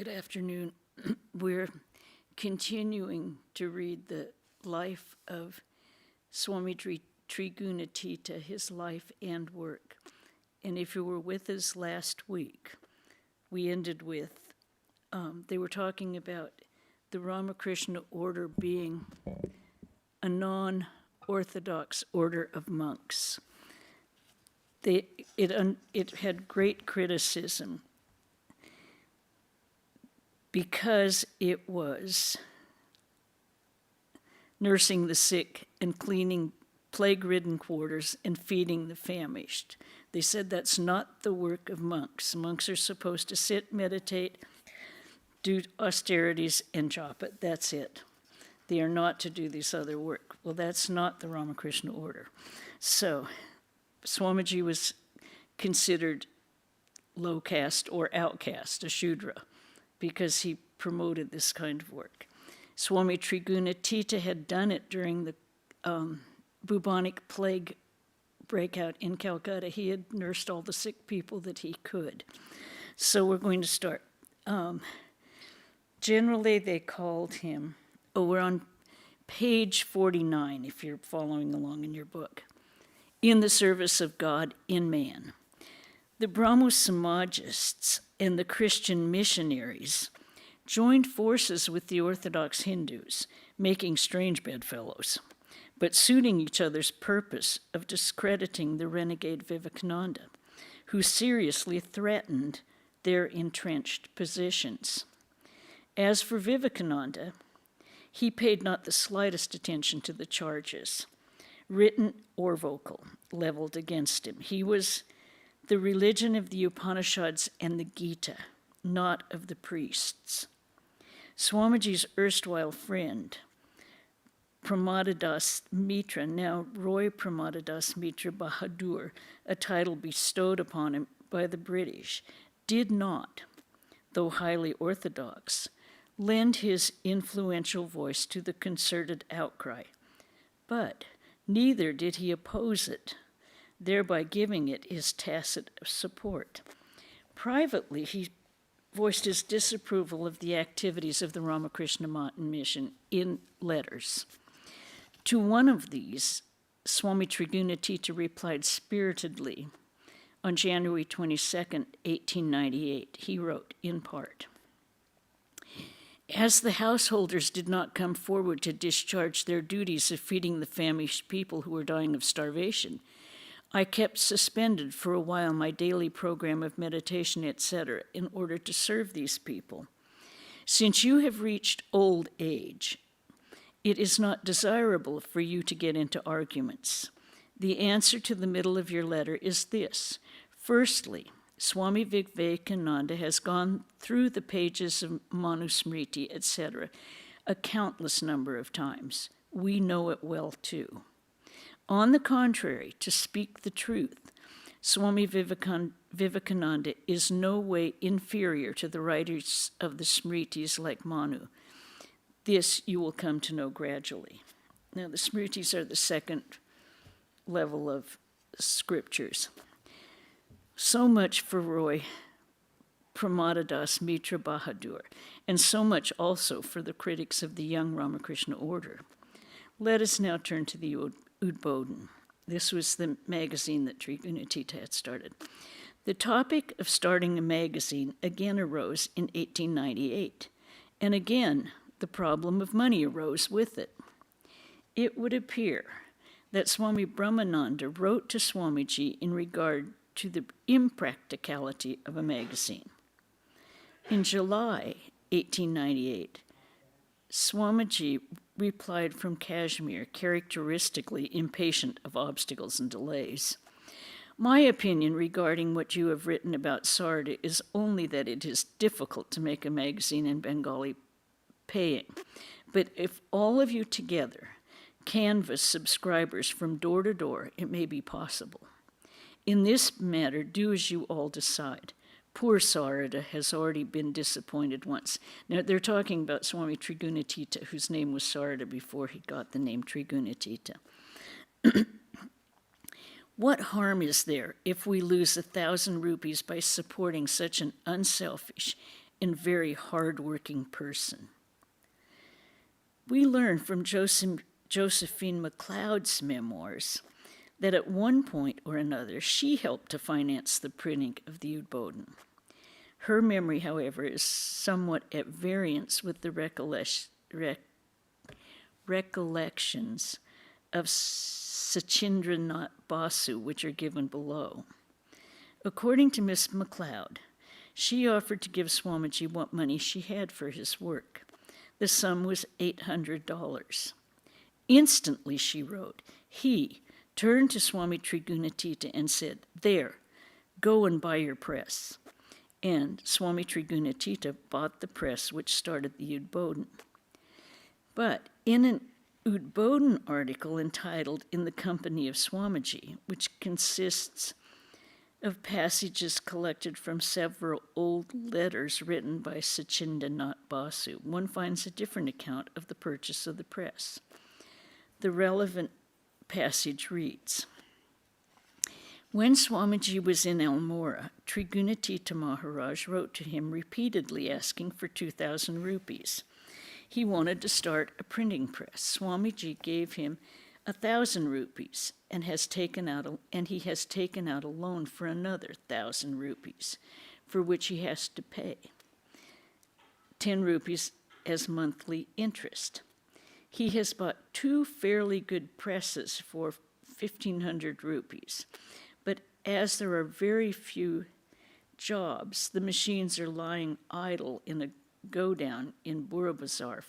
Good afternoon. We're continuing to read the life of Swami Trigunatita, his life and work. And if you were with us last week, we ended with, they were talking about the Ramakrishna order being a non-orthodox order of monks. It had great criticism because it was nursing the sick and cleaning plague-ridden quarters and feeding the famished. They said that's not the work of monks. Monks are supposed to sit, meditate, do austerities, and japa. That's it. They are not to do this other work. Well, that's not the Ramakrishna order. So Swamiji was considered low caste or outcast, a Shudra, because he promoted this kind of work. Swami Trigunatita had done it during the bubonic plague breakout in Calcutta. He had nursed all the sick people that he could. So we're going to start. Generally, they called him, we're on page 49, if you're following along in your book, in the service of God in man. The Brahmo Samajists and the Christian missionaries joined forces with the Orthodox Hindus, making strange bedfellows, but suiting each other's purpose of discrediting the renegade Vivekananda, who seriously threatened their entrenched positions. As for Vivekananda, he paid not the slightest attention to the charges, written or vocal, leveled against him. He was the religion of the Upanishads and the Gita, not of the priests. Swamiji's erstwhile friend, Pramadadas Mitra, now Roy Pramadadas Mitra Bahadur, a title bestowed upon him by the British, did not, though highly orthodox, lend his influential voice to the concerted outcry, but neither did he oppose it, thereby giving it his tacit support. Privately, he voiced his disapproval of the activities of the Ramakrishna mission in letters. To one of these, Swami Trigunatita replied spiritedly on January 22nd, 1898. He wrote, in part, "As the householders did not come forward to discharge their duties of feeding the famished people who were dying of starvation, I kept suspended for a while my daily program of meditation, etc., in order to serve these people. Since you have reached old age, it is not desirable for you to get into arguments. The answer to the middle of your letter is this. Firstly, Swami Vivekananda has gone through the pages of Manusmriti, etc., a countless number of times. We know it well, too. On the contrary, to speak the truth, Swami Vivekananda is no way inferior to the writers of the Smritis like Manu. This you will come to know gradually." Now, the Smritis are the second level of scriptures. So much for Roy Pramadadas Mitra Bahadur, and so much also for the critics of the young Ramakrishna order. Let us now turn to the Udbodhan. This was the magazine that Trigunatita had started. The topic of starting a magazine again arose in 1898, and again the problem of money arose with it. It would appear that Swami Brahmananda wrote to Swamiji in regard to the impracticality of a magazine. In July 1898, Swamiji replied from Kashmir, characteristically impatient of obstacles and delays. "My opinion regarding what you have written about Sarda is only that it is difficult to make a magazine in Bengali paying. But if all of you together canvass subscribers from door to door, it may be possible. In this matter, do as you all decide. Poor Sarada has already been disappointed once." Now, they're talking about Swami Trigunatita, whose name was Sarada before he got the name Trigunatita. "What harm is there if we lose 1,000 rupees by supporting such an unselfish and very hard-working person. We learn from Josephine MacLeod's memoirs that at one point or another she helped to finance the printing of the Udboden. Her memory, however, is somewhat at variance with the recollections of Sachindranath Basu, which are given below. According to Miss MacLeod, she offered to give Swamiji what money she had for his work. The sum was $800. Instantly, she wrote, he turned to Swami Trigunatita and said, "There, go and buy your press." And Swami Trigunatita bought the press which started the Udboden. But in an Udboden article entitled "In the Company of Swamiji," which consists of passages collected from several old letters written by Sachindranath Basu, one finds a different account of the purchase of the press. The relevant passage reads, "When Swamiji was in Almora, Trigunatita Maharaj wrote to him repeatedly asking for 2,000 rupees. He wanted to start a printing press. Swamiji gave him 1,000 rupees and he has taken out a loan for another 1,000 rupees, for which he has to pay 10 rupees as monthly interest. He has bought 2 fairly good presses for 1,500 rupees. But as there are very few jobs, the machines are lying idle in a go-down in Bura Bazar,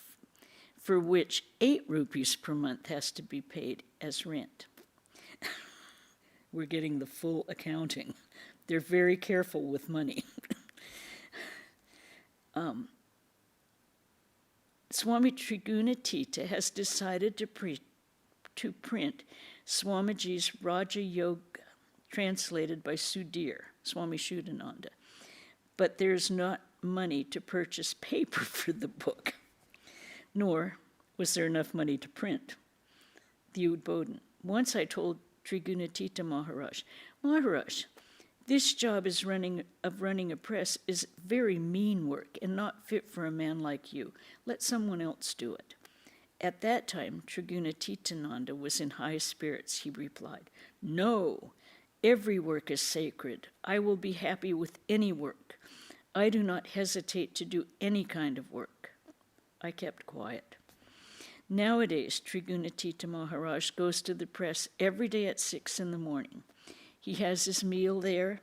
for which 8 rupees per month has to be paid as rent." We're getting the full accounting. They're very careful with money. Swami Trigunatita has decided to print Swamiji's Raja Yoga, translated by Sudhir, Swami Shuddhananda, but there's not money to purchase paper for the book, nor was there enough money to print the Udboden. Once I told Trigunatita Maharaj, this job of running a press is very mean work and not fit for a man like you. Let someone else do it." At that time, Trigunatitananda was in high spirits. He replied, "No, every work is sacred. I will be happy with any work. I do not hesitate to do any kind of work." I kept quiet. Nowadays, Trigunatita Maharaj goes to the press every day at 6 in the morning. He has his meal there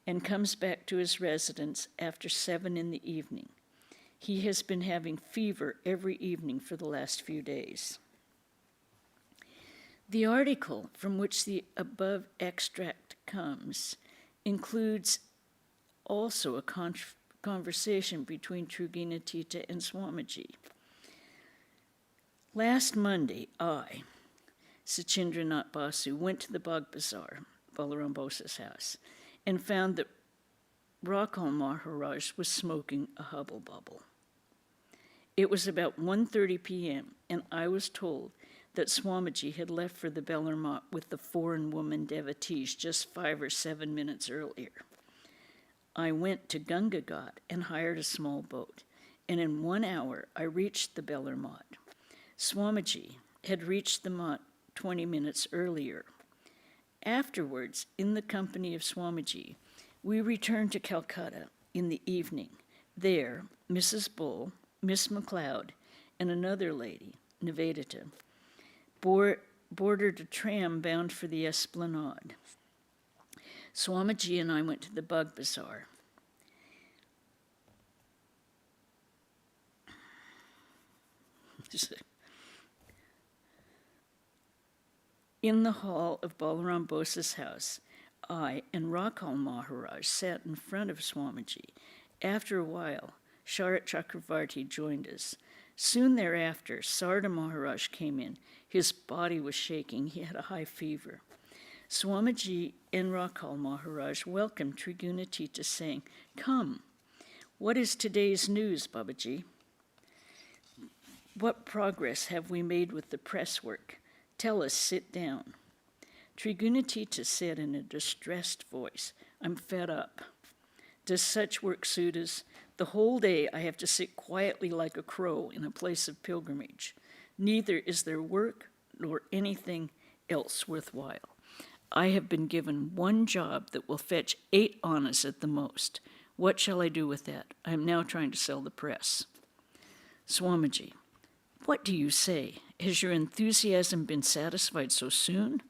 and comes back to his residence after 7 in the evening. He has been having fever every evening for the last few days. The article from which the above extract comes includes also a conversation between Trigunatita and Swamiji. Last Monday, I, Sachindranath Basu, went to the Bag Bazar, Balaram Bosa's house, and found that Rakal Maharaj was smoking a hubble bubble. It was about 1:30 p.m., and I was told that Swamiji had left for the Bellarmont with the foreign woman devotees just 5 or 7 minutes earlier. I went to Ganga Ghat and hired a small boat, and in 1 hour I reached the Bellarmont. Swamiji had reached the Mott 20 minutes earlier. Afterwards, in the company of Swamiji, we returned to Calcutta in the evening. There, Mrs. Bull, Miss MacLeod, and another lady, Nivedita, boarded a tram bound for the Esplanade. Swamiji and I went to the Bag Bazar. In the hall of Balaram Bosa's house, I and Rakal Maharaj sat in front of Swamiji. After a while, Sharat Chakravarti joined us. Soon thereafter, Sarda Maharaj came in. His body was shaking. He had a high fever. Swamiji and Rakal Maharaj welcomed Trigunatita, saying, "Come, what is today's news, Babaji? What progress have we made with the press work? Tell us, sit down." Trigunatita said in a distressed voice, "I'm fed up. Does such work suit us? The whole day I have to sit quietly like a crow in a place of pilgrimage. Neither is there work nor anything else worthwhile. I have been given one job that will fetch 8 annas at the most. What shall I do with that? I am now trying to sell the press. Swamiji, what do you say? Has your enthusiasm been satisfied so soon?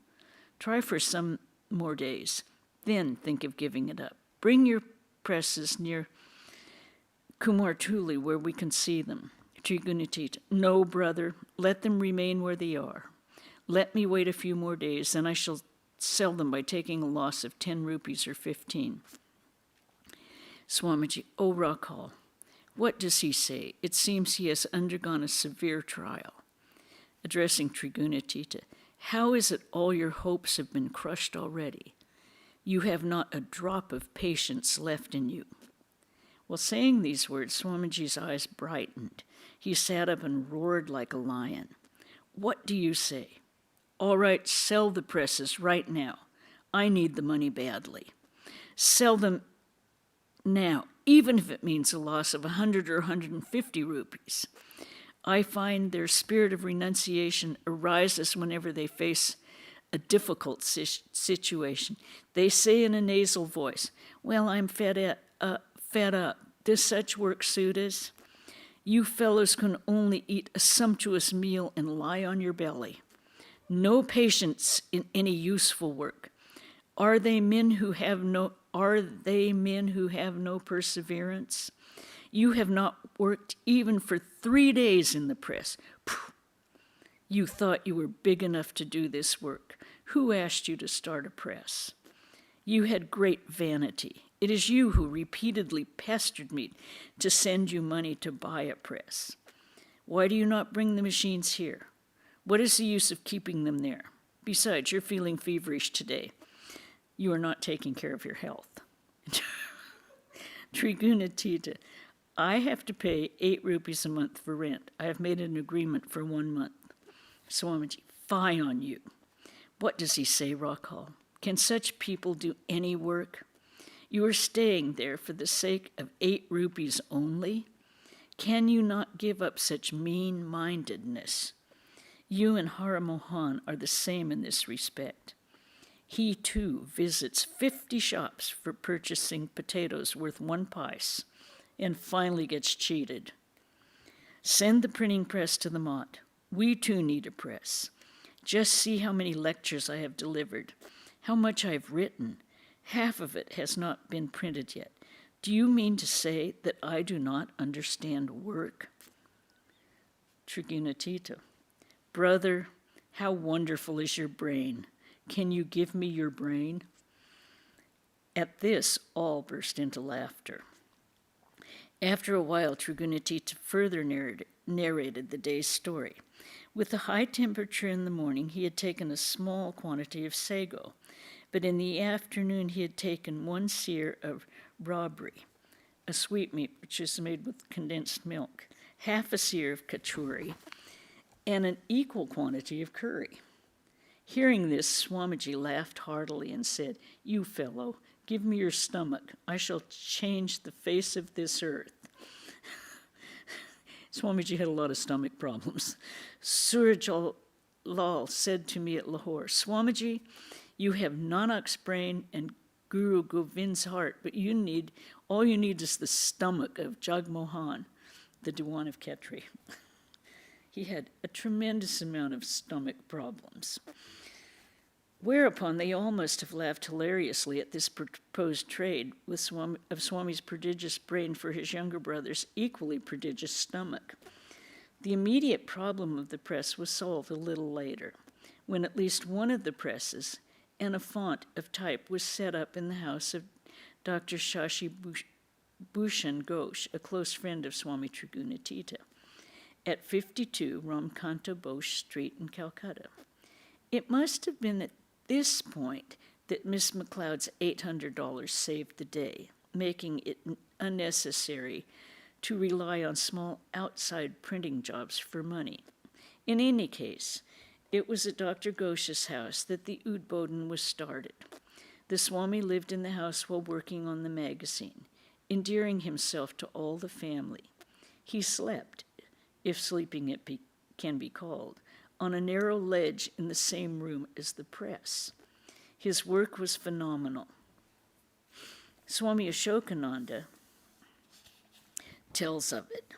Try for some more days. Then think of giving it up. Bring your presses near Kumartuli where we can see them. Trigunatita, no, brother, let them remain where they are. Let me wait a few more days, then I shall sell them by taking a loss of 10 rupees or 15. Swamiji, O Rakhal, what does he say? It seems he has undergone a severe trial. Addressing Trigunatita, how is it all your hopes have been crushed already? You have not a drop of patience left in you. While saying these words, Swamiji's eyes brightened. He sat up and roared like a lion. What do you say? All right, sell the presses right now. I need the money badly. Sell them now, even if it means a loss of 100 or 150 rupees. I find their spirit of renunciation arises whenever they face a difficult situation. They say in a nasal voice, well, I'm fed up. Does such work suit us? You fellows can only eat a sumptuous meal and lie on your belly. No patience in any useful work. Are they men who have no perseverance? You have not worked even for 3 days in the press. Pooh. You thought you were big enough to do this work. Who asked you to start a press? You had great vanity. It is you who repeatedly pestered me to send you money to buy a press. Why do you not bring the machines here? What is the use of keeping them there? Besides, you're feeling feverish today. You are not taking care of your health. Trigunatita, I have to pay 8 rupees a month for rent. I have made an agreement for 1 month. Swamiji, fie on you. What does he say, Rakhal? Can such people do any work? You are staying there for the sake of 8 rupees only? Can you not give up such mean-mindedness? You and Haramohan are the same in this respect. He, too, visits 50 shops for purchasing potatoes worth 1 pice and finally gets cheated. Send the printing press to the Mott. We, too, need a press. Just see how many lectures I have delivered, how much I have written. Half of it has not been printed yet. Do you mean to say that I do not understand work? Trigunatita, brother, how wonderful is your brain. Can you give me your brain? At this, all burst into laughter. After a while, Trigunatita further narrated the day's story. With the high temperature in the morning, he had taken a small quantity of sago, but in the afternoon he had taken 1 seer of rabri, a sweetmeat which is made with condensed milk, half a seer of kachuri, and an equal quantity of curry. Hearing this, Swamiji laughed heartily and said, You fellow, give me your stomach. I shall change the face of this earth. Swamiji had a lot of stomach problems. Suraj Lal said to me at Lahore, Swamiji, you have Nanak's brain and Guru Govind's heart, but all you need is the stomach of Jagmohan, the Diwan of Khetri. He had a tremendous amount of stomach problems. Whereupon they all must have laughed hilariously at this proposed trade of Swami's prodigious brain for his younger brother's equally prodigious stomach. The immediate problem of the press was solved a little later, when at least one of the presses and a font of type was set up in the house of Dr. Shashi Bhushan Ghosh, a close friend of Swami Trigunatita, at 52 Ramkanta Bosch Street in Calcutta. It must have been at this point that Miss McLeod's $800 saved the day, making it unnecessary to rely on small outside printing jobs for money. In any case, it was at Dr. Ghosh's house that the Udbodhan was started. The Swami lived in the house while working on the magazine. endearing himself to all the family. He slept, if sleeping can be called, on a narrow ledge in the same room as the press. His work was phenomenal. Swami Ashokananda tells of it.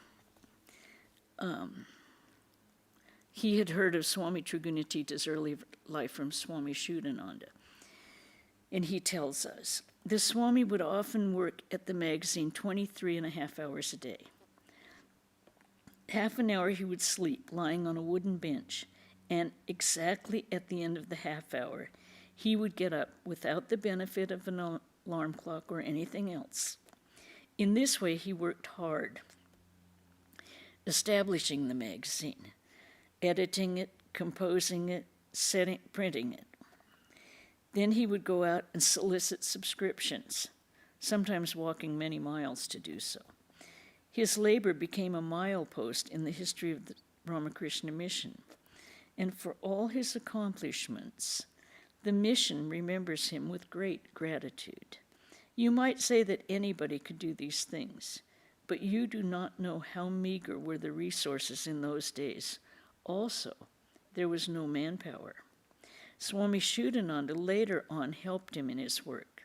He had heard of Swami Trigunatita's early life from Swami Shuddhananda. And he tells us, the Swami would often work at the magazine 23.5 hours a day. Half an hour he would sleep, lying on a wooden bench, and exactly at the end of the half hour, he would get up without the benefit of an alarm clock or anything else. In this way, he worked hard, establishing the magazine, editing it, composing it, printing it. Then he would go out and solicit subscriptions, sometimes walking many miles to do so. His labor became a milepost in the history of the Ramakrishna mission, and for all his accomplishments, the mission remembers him with great gratitude. You might say that anybody could do these things, but you do not know how meager were the resources in those days. Also, there was no manpower. Swami Shuddhananda later on helped him in his work.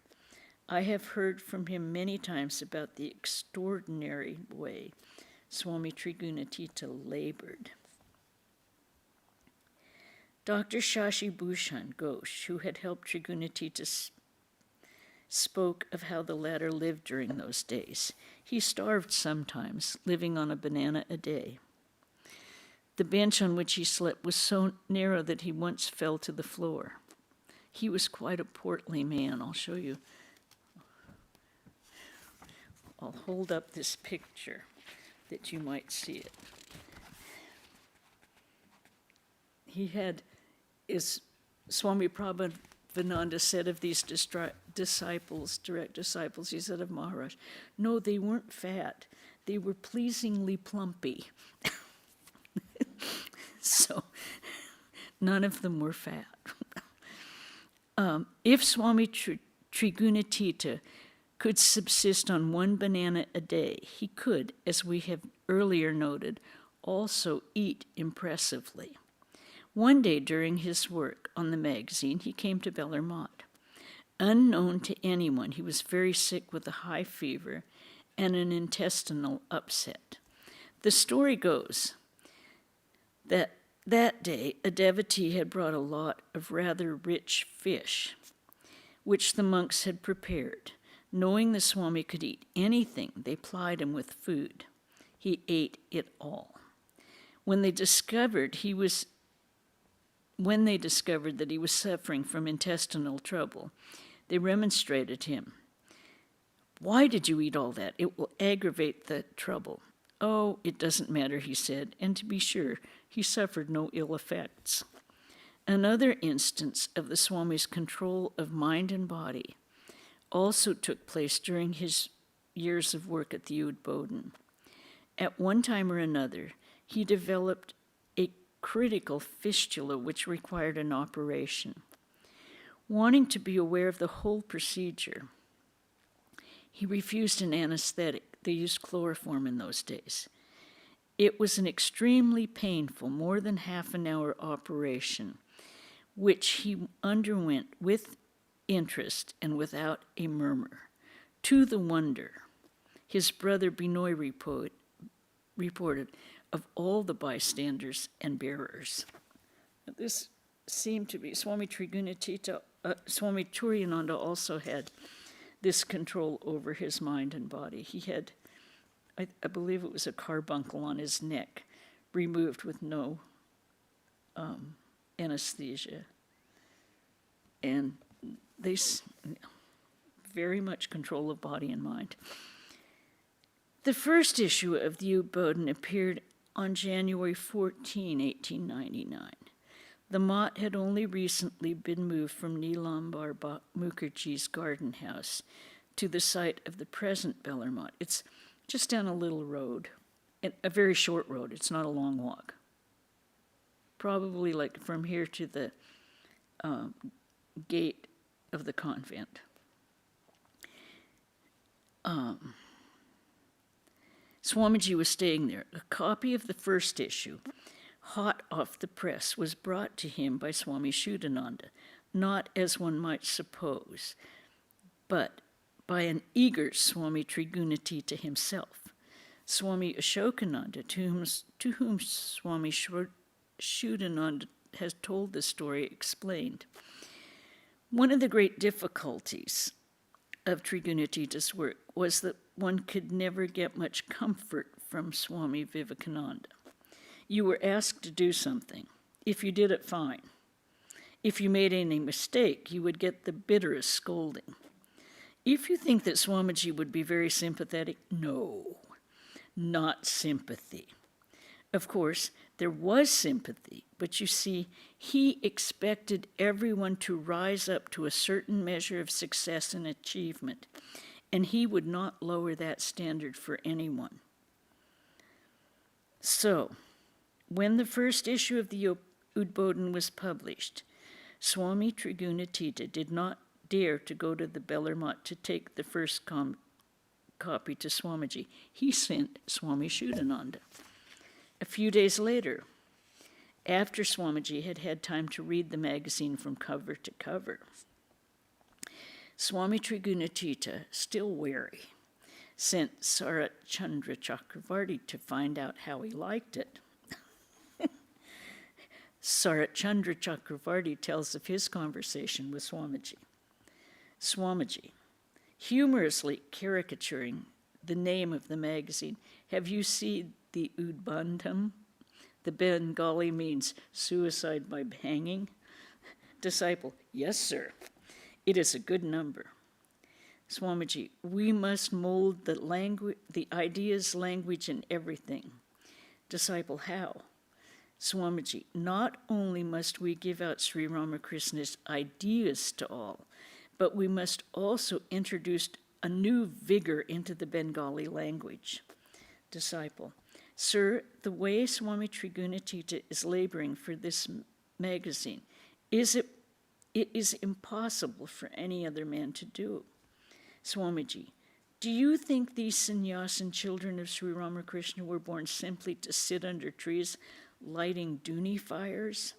I have heard from him many times about the extraordinary way Swami Trigunatita labored. Dr. Shashi Bhushan Ghosh, who had helped Trigunatita, spoke of how the latter lived during those days. He starved sometimes, living on a banana a day. The bench on which he slept was so narrow that he once fell to the floor. He was quite a portly man. I'll show you. I'll hold up this picture that you might see it. He had, as Swami Prabhavananda said of these disciples, direct disciples, he said of Maharaj, no, they weren't fat. They were pleasingly plumpy. So none of them were fat. If Swami Trigunatita could subsist on one banana a day, he could, as we have earlier noted, also eat impressively. One day during his work on the magazine, he came to Bellarmont. Unknown to anyone, he was very sick with a high fever and an intestinal upset. The story goes that day a devotee had brought a lot of rather rich fish, which the monks had prepared. Knowing the Swami could eat anything, they plied him with food. He ate it all. When they discovered that he was suffering from intestinal trouble, they remonstrated him. Why did you eat all that? It will aggravate the trouble. Oh, it doesn't matter, he said, and to be sure, he suffered no ill effects. Another instance of the Swami's control of mind and body also took place during his years of work at the Udbodhan. At one time or another, he developed a critical fistula which required an operation. Wanting to be aware of the whole procedure, he refused an anesthetic. They used chloroform in those days. It was an extremely painful, more than half an hour operation, which he underwent with interest and without a murmur. To the wonder, his brother Binoy reported, of all the bystanders and bearers. This seemed to be, Swami Trigunatita, Swami Trigunatita also had this control over his mind and body. He had, I believe it was a carbuncle on his neck, removed with no anesthesia. And they very much control of body and mind. The first issue of the Udbodhan appeared on January 14, 1899. The mott had only recently been moved from Neelambar Mukherjee's garden house to the site of the present Bellarmont. It's just down a little road, a very short road. It's not a long walk. Probably like from here to the gate of the convent. Swamiji was staying there. A copy of the first issue, hot off the press, was brought to him by Swami Trigunatita, not as one might suppose, but by an eager Swami Trigunatita himself. Swami Ashokananda, to whom Swami Trigunatita has told the story, explained, one of the great difficulties of Trigunatita's work was that one could never get much comfort from Swami Vivekananda. You were asked to do something. If you did it, fine. If you made any mistake, you would get the bitterest scolding. If you think that Swamiji would be very sympathetic, no, not sympathy. Of course, there was sympathy, but you see, he expected everyone to rise up to a certain measure of success and achievement, and he would not lower that standard for anyone. So, when the first issue of the Udbodhan was published, Swami Trigunatita did not dare to go to the Bellarmine to take the first copy to Swamiji. He sent Swami Trigunatita. A few days later, after Swamiji had had time to read the magazine from cover to cover, Swami Trigunatita, still wary, sent Sarat Chandra Chakravarti to find out how he liked it. Sarat Chandra Chakravarti tells of his conversation with Swamiji. Swamiji, humorously caricaturing the name of the magazine, have you seen the Udbodhan? The Bengali means suicide by hanging. Disciple, yes, sir. It is a good number. Swamiji, we must mold the ideas, language, and everything. Disciple, how? Swamiji, not only must we give out Sri Ramakrishna's ideas to all, but we must also introduce a new vigor into the Bengali language. Disciple, sir, the way Swami Trigunatita is laboring for this magazine, it is impossible for any other man to do. Swamiji, do you think these sannyasin children of Sri Ramakrishna were born simply to sit under trees lighting dooni fires?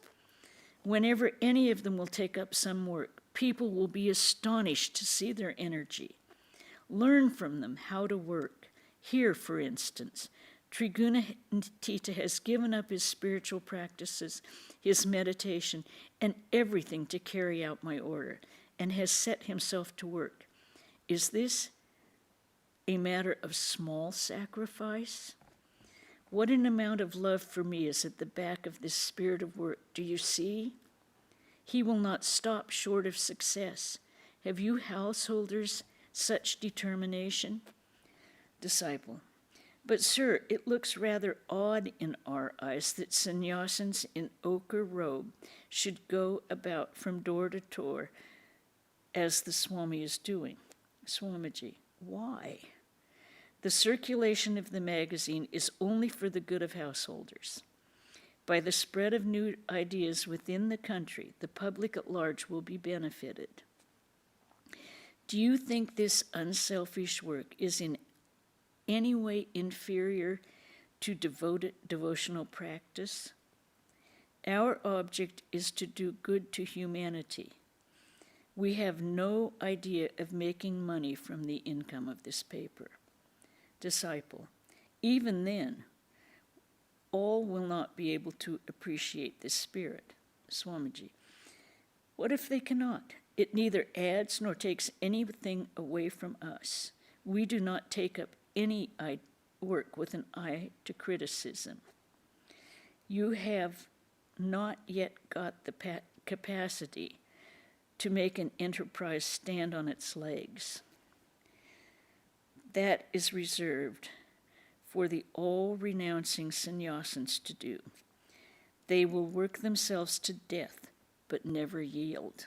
Whenever any of them will take up some work, people will be astonished to see their energy. Learn from them how to work. Here, for instance, Trigunatita has given up his spiritual practices, his meditation, and everything to carry out my order, and has set himself to work. Is this a matter of small sacrifice? What an amount of love for me is at the back of this spirit of work. Do you see? He will not stop short of success. Have you householders such determination? Disciple, but sir, it looks rather odd in our eyes that sannyasins in ochre robe should go about from door to door as the Swami is doing. Swamiji, why? The circulation of the magazine is only for the good of householders. By the spread of new ideas within the country, the public at large will be benefited. Do you think this unselfish work is in any way inferior to devotional practice? Our object is to do good to humanity. We have no idea of making money from the income of this paper. Disciple, even then, all will not be able to appreciate this spirit. Swamiji, what if they cannot? It neither adds nor takes anything away from us. We do not take up any work with an eye to criticism. You have not yet got the capacity to make an enterprise stand on its legs. That is reserved for the all-renouncing sannyasins to do. They will work themselves to death, but never yield.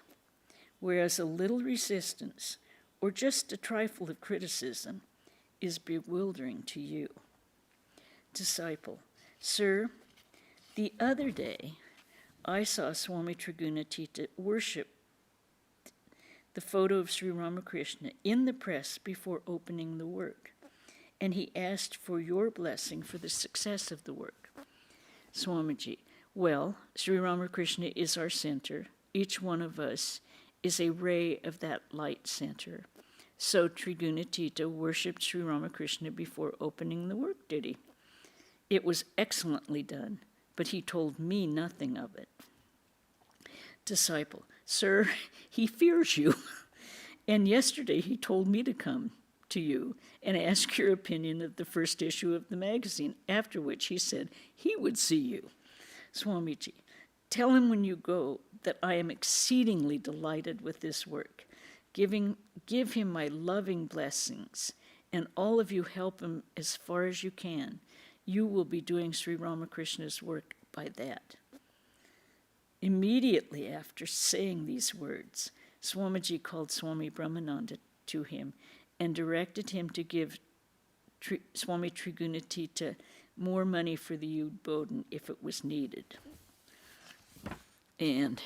Whereas a little resistance, or just a trifle of criticism, is bewildering to you. Disciple, sir, the other day I saw Swami Trigunatita worship the photo of Sri Ramakrishna in the press before opening the work. and he asked for your blessing for the success of the work. Swamiji, well, Sri Ramakrishna is our center. Each one of us is a ray of that light center. So Trigunatita worshipped Sri Ramakrishna before opening the work, did he? It was excellently done, but he told me nothing of it. Disciple, sir, he fears you. And yesterday he told me to come to you and ask your opinion of the first issue of the magazine, after which he said he would see you. Swamiji, tell him when you go that I am exceedingly delighted with this work. Give him my loving blessings, and all of you help him as far as you can. You will be doing Sri Ramakrishna's work by that. Immediately after saying these words, Swamiji called Swami Brahmananda to him and directed him to give Swami Trigunatita more money for the Udbodhan if it was needed. And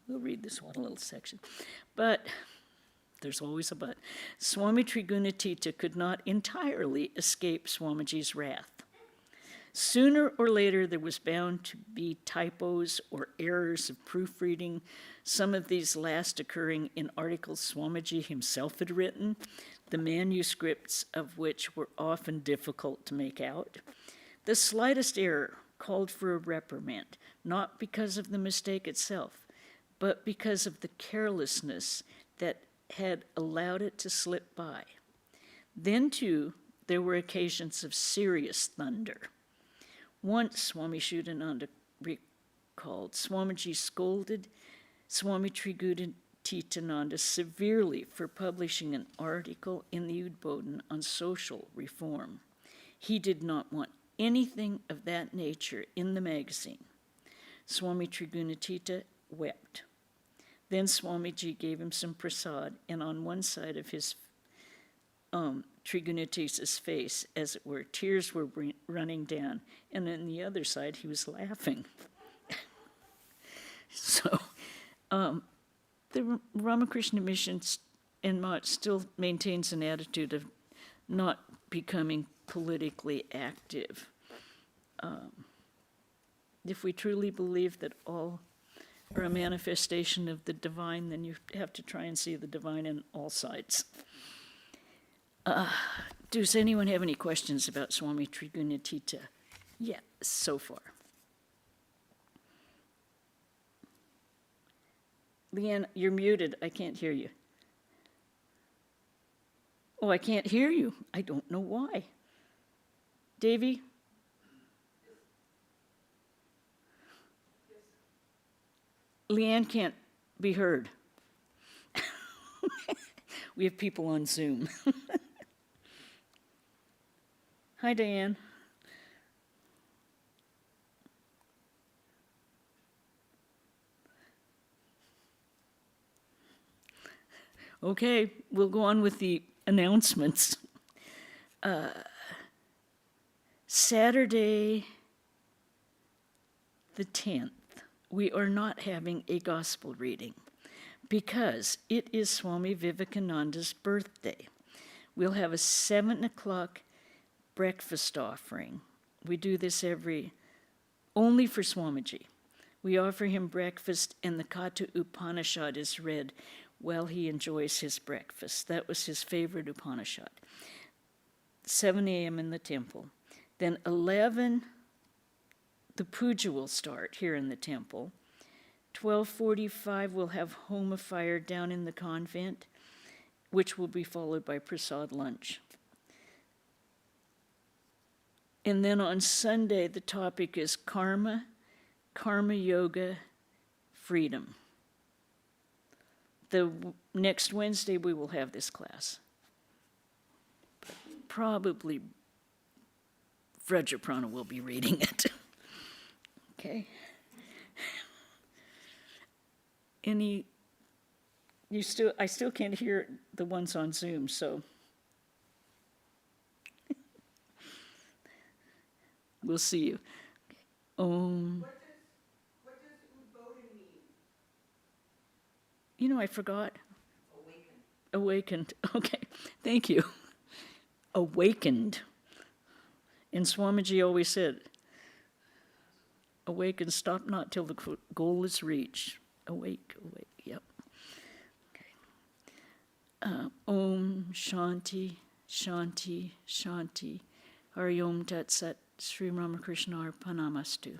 we'll read this one little section. But there's always a but. Swami Trigunatita could not entirely escape Swamiji's wrath. Sooner or later, there was bound to be typos or errors of proofreading, some of these last occurring in articles Swamiji himself had written, the manuscripts of which were often difficult to make out. The slightest error called for a reprimand, not because of the mistake itself, but because of the carelessness that had allowed it to slip by. Then, too, there were occasions of serious thunder. Once, Swami Shuddhananda recalled, Swamiji scolded Swami Trigunatitananda severely for publishing an article in the Udbodhan on social reform. He did not want anything of that nature in the magazine. Swami Trigunatita wept. Then Swamiji gave him some prasad, and on one side of his Trigunatita's face, as it were, tears were running down, and on the other side he was laughing. So the Ramakrishna Mission and Mott still maintains an attitude of not becoming politically active. If we truly believe that all are a manifestation of the divine, then you have to try and see the divine in all sides. Does anyone have any questions about Swami Trigunatita? Yeah, so far. Leanne, you're muted. I can't hear you. Oh, I can't hear you. I don't know why. Davy? Leanne can't be heard. We have people on Zoom. Hi, Diane. Okay, we'll go on with the announcements. Saturday the 10th, we are not having a gospel reading because it is Swami Vivekananda's birthday. We'll have a 7 o'clock breakfast offering. We do this only for Swamiji. We offer him breakfast, and the Katha Upanishad is read while he enjoys his breakfast. That was his favorite Upanishad. 7 a.m. in the temple. Then 11, the puja will start here in the temple. 12:45, we'll have Homa fire down in the convent, which will be followed by prasad lunch. And then on Sunday, the topic is karma, karma yoga, freedom. The next Wednesday, we will have this class. Probably Vrajaprana will be reading it. Okay. I still can't hear the ones on Zoom, so we'll see you. What does Udbodhan mean? I forgot. Awaken. Awakened. Okay, thank you. Awakened. And Swamiji always said, awake and stop not till the goal is reached. Awake, yep. Okay. Om Shanti, Shanti, Shanti. Hari Om Tat Sat, Sri Ramakrishna Arpanamastu.